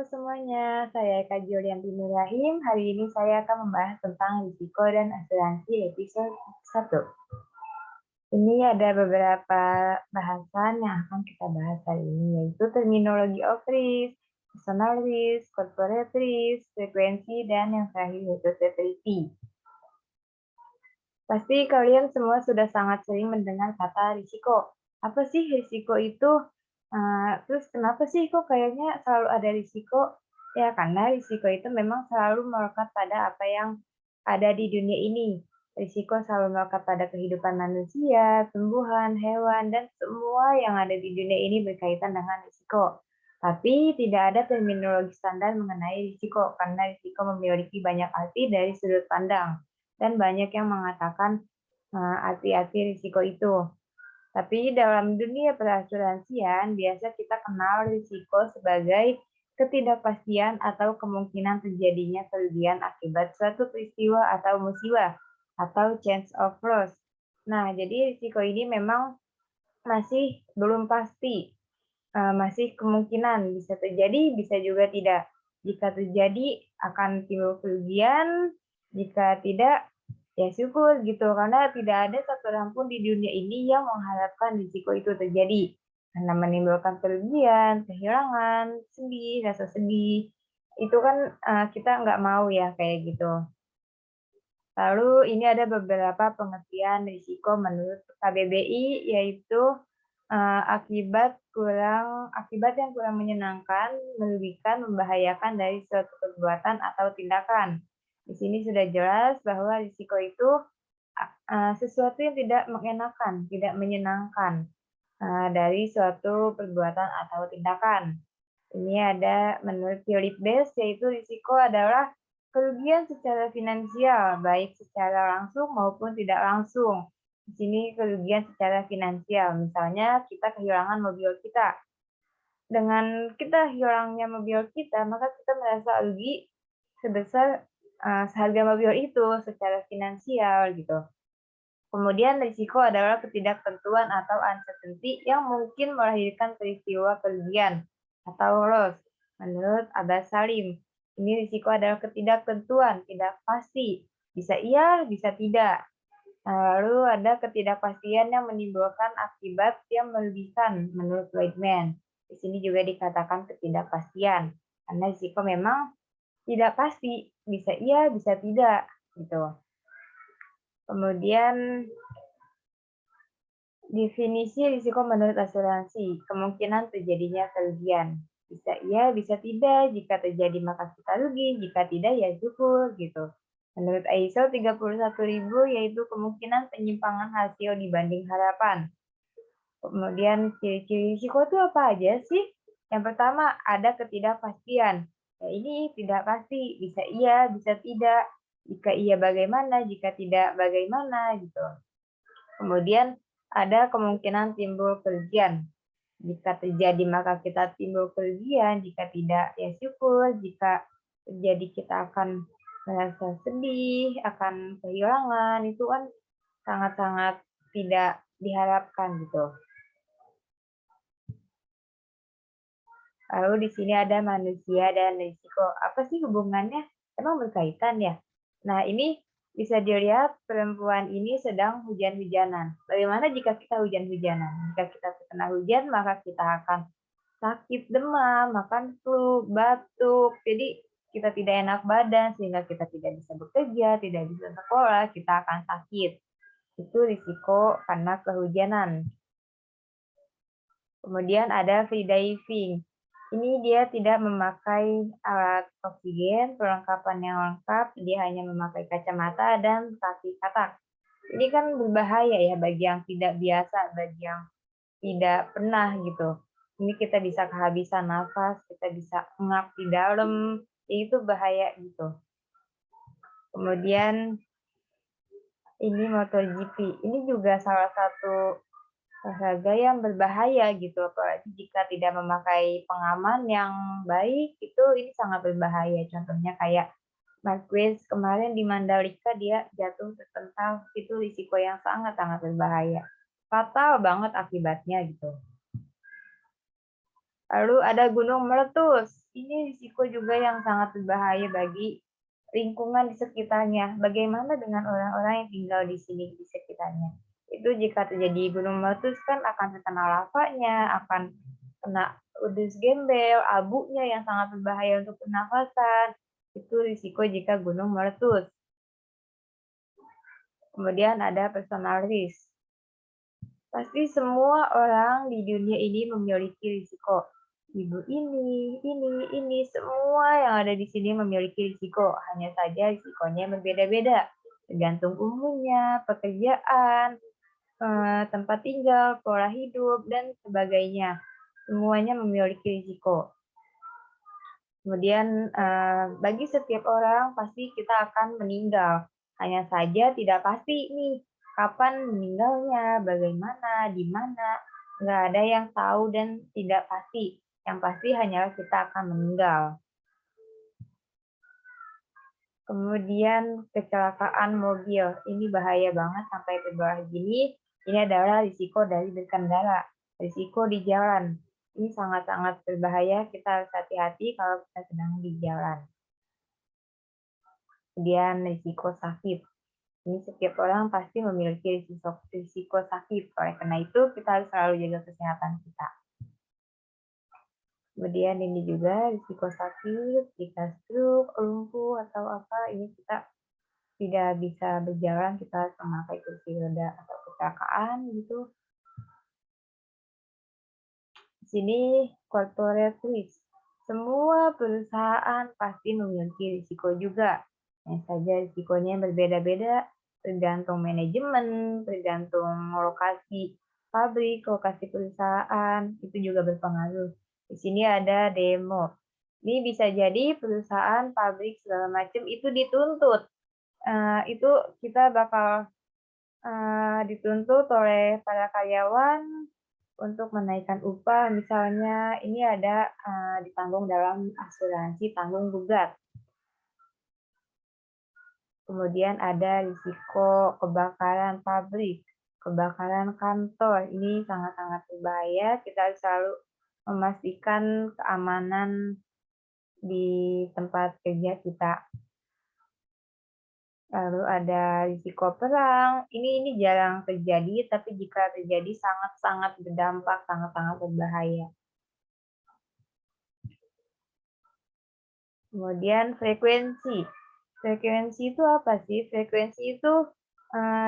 semuanya, saya Kak Julianti Nurrahim. Hari ini saya akan membahas tentang risiko dan asuransi episode 1. Ini ada beberapa bahasan yang akan kita bahas hari ini, yaitu terminologi of risk, personal risk, corporate risk, frekuensi, dan yang terakhir yaitu severity. Pasti kalian semua sudah sangat sering mendengar kata risiko. Apa sih risiko itu? Terus kenapa sih kok kayaknya selalu ada risiko? Ya karena risiko itu memang selalu melekat pada apa yang ada di dunia ini. Risiko selalu melekat pada kehidupan manusia, tumbuhan, hewan, dan semua yang ada di dunia ini berkaitan dengan risiko. Tapi tidak ada terminologi standar mengenai risiko, karena risiko memiliki banyak arti dari sudut pandang. Dan banyak yang mengatakan arti-arti risiko itu. Tapi dalam dunia perasuransian, biasa kita kenal risiko sebagai ketidakpastian atau kemungkinan terjadinya kerugian akibat suatu peristiwa atau musibah, atau chance of loss. Nah, jadi risiko ini memang masih belum pasti, masih kemungkinan bisa terjadi, bisa juga tidak. Jika terjadi akan timbul kerugian, jika tidak ya syukur gitu, karena tidak ada satu orang pun di dunia ini yang mengharapkan risiko itu terjadi. Karena menimbulkan kerugian, kehilangan, sedih, rasa sedih. Itu kan kita nggak mau ya kayak gitu. Lalu ini ada beberapa pengertian risiko menurut KBBI, yaitu akibat yang kurang menyenangkan, merugikan, membahayakan dari suatu perbuatan atau tindakan. Di sini sudah jelas bahwa risiko itu sesuatu yang tidak mengenakan, tidak menyenangkan dari suatu perbuatan atau tindakan. Ini ada menurut teori base, yaitu risiko adalah kerugian secara finansial, baik secara langsung maupun tidak langsung. Di sini kerugian secara finansial, misalnya kita kehilangan mobil kita. Dengan kita hilangnya mobil kita, maka kita merasa rugi sebesar seharga mobil itu secara finansial gitu. Kemudian risiko adalah ketidaktentuan atau uncertainty yang mungkin melahirkan peristiwa kerugian atau loss. Menurut Abbas Salim, ini risiko adalah ketidaktentuan, tidak pasti. Bisa iya, bisa tidak. Lalu ada ketidakpastian yang menimbulkan akibat yang merugikan menurut Weidman. Di sini juga dikatakan ketidakpastian. Karena risiko memang tidak pasti, bisa iya, bisa tidak, gitu. Kemudian definisi risiko menurut asuransi, kemungkinan terjadinya kerugian. Bisa iya, bisa tidak. Jika terjadi maka kita rugi, jika tidak ya syukur gitu. Menurut ISO 31000 yaitu kemungkinan penyimpangan hasil dibanding harapan. Kemudian ciri-ciri risiko itu apa aja sih? Yang pertama ada ketidakpastian. Ya, ini tidak pasti, bisa iya, bisa tidak. Jika iya bagaimana, jika tidak bagaimana gitu. Kemudian ada kemungkinan timbul kerugian. Jika terjadi maka kita timbul kerugian, jika tidak ya syukur, jika terjadi kita akan merasa sedih, akan kehilangan, itu kan sangat-sangat tidak diharapkan gitu. Lalu di sini ada manusia dan risiko. Apa sih hubungannya? Emang berkaitan ya? Nah, ini bisa dilihat perempuan ini sedang hujan-hujanan. Bagaimana jika kita hujan-hujanan? Jika kita terkena hujan, maka kita akan sakit demam, makan flu, batuk. Jadi kita tidak enak badan sehingga kita tidak bisa bekerja, tidak bisa sekolah, kita akan sakit. Itu risiko karena kehujanan. Kemudian ada free diving. Ini dia tidak memakai alat oksigen, perlengkapan yang lengkap, dia hanya memakai kacamata dan kaki katak. Ini kan berbahaya ya bagi yang tidak biasa, bagi yang tidak pernah gitu. Ini kita bisa kehabisan nafas, kita bisa ngap di dalam, itu bahaya gitu. Kemudian ini MotoGP, ini juga salah satu olahraga yang berbahaya gitu, apalagi jika tidak memakai pengaman yang baik, itu ini sangat berbahaya. Contohnya kayak Marquez kemarin di Mandalika dia jatuh terpental, itu risiko yang sangat-sangat berbahaya. Fatal banget akibatnya gitu. Lalu ada gunung meletus. Ini risiko juga yang sangat berbahaya bagi lingkungan di sekitarnya. Bagaimana dengan orang-orang yang tinggal di sini di sekitarnya? Itu jika terjadi gunung meletus kan akan terkena lavanya, akan kena udus gembel, abunya yang sangat berbahaya untuk pernafasan. Itu risiko jika gunung meletus. Kemudian ada personal risk. Pasti semua orang di dunia ini memiliki risiko. Ibu ini, semua yang ada di sini memiliki risiko. Hanya saja risikonya berbeda-beda. Tergantung umurnya, pekerjaan, tempat tinggal, pola hidup, dan sebagainya. Semuanya memiliki risiko. Kemudian bagi setiap orang pasti kita akan meninggal. Hanya saja tidak pasti nih kapan meninggalnya, bagaimana, di mana. Nggak ada yang tahu dan tidak pasti. Yang pasti hanyalah kita akan meninggal. Kemudian kecelakaan mobil. Ini bahaya banget sampai ke bawah gini. Ini adalah risiko dari berkendara. Risiko di jalan. Ini sangat-sangat berbahaya. Kita harus hati-hati kalau kita sedang di jalan. Kemudian risiko sakit. Ini setiap orang pasti memiliki risiko sakit. Oleh karena itu, kita harus selalu jaga kesehatan kita. Kemudian ini juga risiko sakit, jika stroke, lumpuh, atau apa, ini kita tidak bisa berjalan, kita harus memakai kursi roda atau kecelakaan gitu. Di sini corporate risk. Semua perusahaan pasti memiliki risiko juga. Hanya saja risikonya berbeda-beda, tergantung manajemen, tergantung lokasi pabrik, lokasi perusahaan, itu juga berpengaruh. Di sini ada demo. Ini bisa jadi perusahaan, pabrik, segala macam itu dituntut. Itu kita bakal dituntut oleh para karyawan untuk menaikkan upah. Misalnya ini ada ditanggung dalam asuransi tanggung gugat. Kemudian ada risiko kebakaran pabrik, kebakaran kantor. Ini sangat-sangat berbahaya. Kita harus selalu memastikan keamanan di tempat kerja kita. Lalu ada risiko perang. Ini jarang terjadi, tapi jika terjadi sangat-sangat berdampak, sangat-sangat berbahaya. Kemudian frekuensi. Frekuensi itu apa sih? Frekuensi itu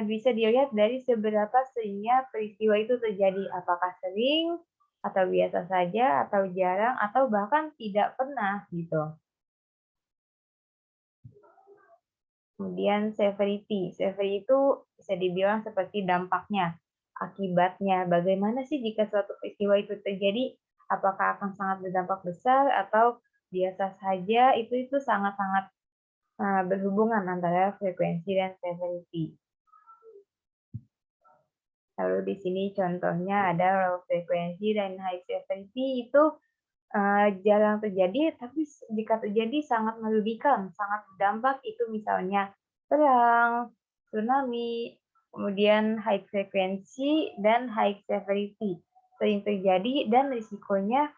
bisa dilihat dari seberapa seringnya peristiwa itu terjadi. Apakah sering, atau biasa saja, atau jarang, atau bahkan tidak pernah gitu. Kemudian severity. Severity itu bisa dibilang seperti dampaknya, akibatnya. Bagaimana sih jika suatu peristiwa itu terjadi? Apakah akan sangat berdampak besar atau biasa saja? Itu sangat-sangat berhubungan antara frekuensi dan severity. Lalu di sini contohnya ada low frequency dan high severity itu jarang terjadi, tapi jika terjadi sangat merugikan, sangat berdampak. Itu misalnya perang, tsunami, kemudian high frequency dan high severity. Sering terjadi dan risikonya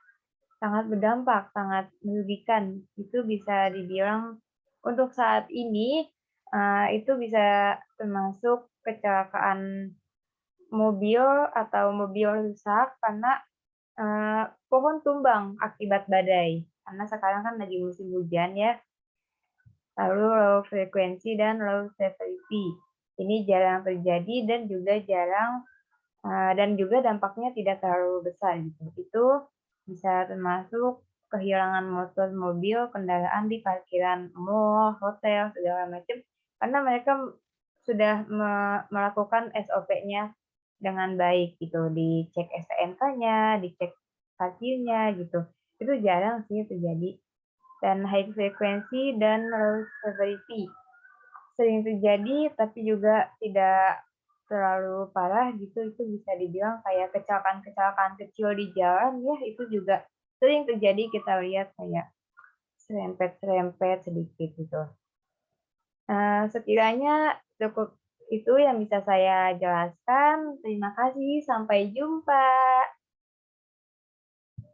sangat berdampak, sangat merugikan. Itu bisa dibilang untuk saat ini itu bisa termasuk kecelakaan mobil atau mobil rusak karena pohon tumbang akibat badai, karena sekarang kan lagi musim hujan ya. Lalu low frekuensi dan low severity. Ini jarang terjadi dan juga dampaknya tidak terlalu besar gitu. Itu bisa termasuk kehilangan motor, mobil, kendaraan di parkiran mall, hotel, segala macam, karena mereka sudah melakukan SOP-nya dengan baik gitu, dicek STNK-nya, dicek parkirnya gitu. Itu jarang sih terjadi. Dan high frequency dan low severity sering terjadi tapi juga tidak terlalu parah gitu. Itu bisa dibilang kayak kecelakaan-kecelakaan kecil di jalan ya, itu juga sering terjadi, kita lihat kayak serempet-serempet sedikit gitu. Sekiranya cukup itu yang bisa saya jelaskan. Terima kasih, sampai jumpa.